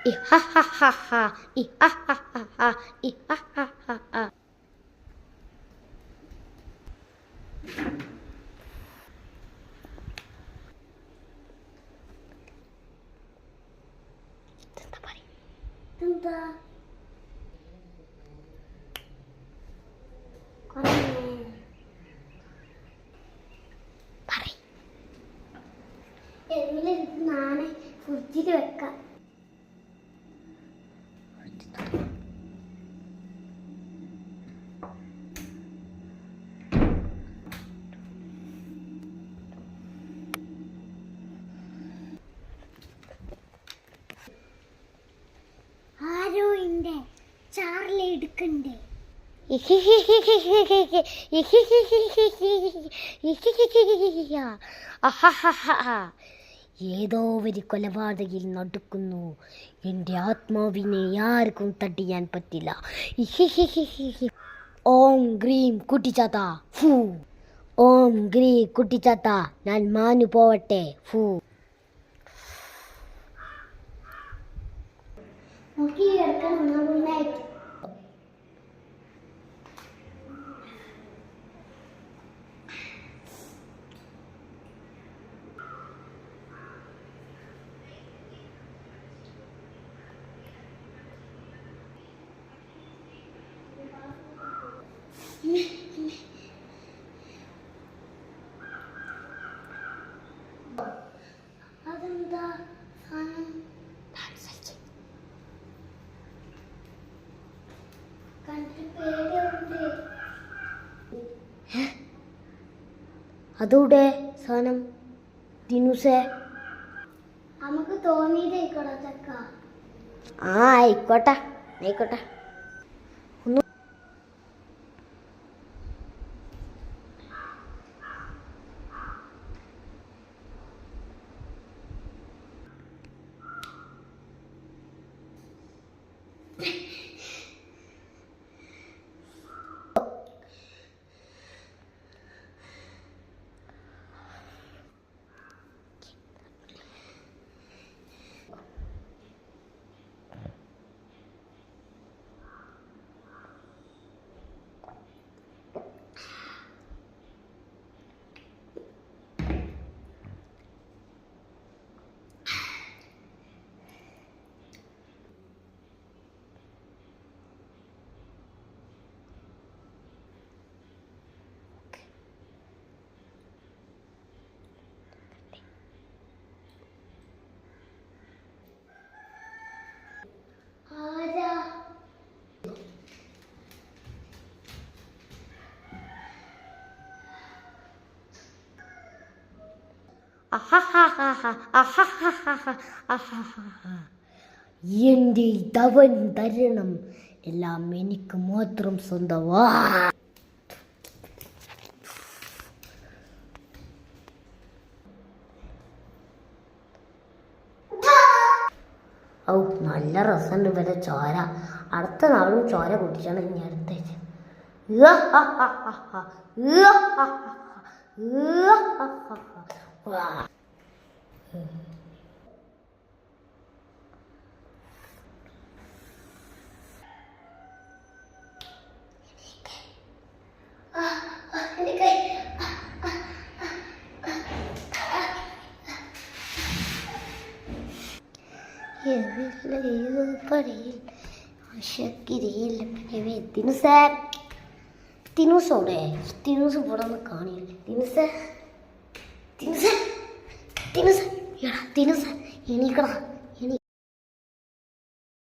E ഹ ഹ ഹ ഹ E ഹ ഹ ഹ ഹ E ഹ ഹ ഹ ഹ. എന്താ നാളെ ഫ്രിഡ്ജിൽ വെക്കാം. ആരോ ഇന്റെ ചാർലി എടുക്കണ്ടേ? ഏതോ ഒരു കൊലപാതകിൽ നടക്കുന്നു. എൻ്റെ ആത്മാവിനെ ആർക്കും തട്ടിയാൻ പറ്റില്ല. ഓം ഗ്രീം കുട്ടിച്ചാത്ത ഫൂ. ഓം ഗ്രീ കുട്ടിച്ചാത്ത ഞാൻ മാഞ്ഞു പോവട്ടെ ഫൂ. നോക്കി കിടക്കണം നന്നായിട്ട്. അതെന്താ അതൂടെ സാധനം ദിനുസേ? നമുക്ക് തോന്നിയതേക്കോടാ ചക്ക. ആയിക്കോട്ടെ ആയിക്കോട്ടെ. എന്റെ ധവൻ തരണം എല്ലാം എനിക്ക് മാത്രം സ്വന്തമാ. ഔ നല്ല രസമുണ്ട് ഇവരെ ചോര. അടുത്ത നാളും ചോര കുടിച്ചാണ് ഇനി അടുത്തേക്ക്. തിനൂസോടെ തിനൂസ് ഇവിടെ ഒന്ന് കാണില്ലേ? തിനൂസ് എണീക്കടാ.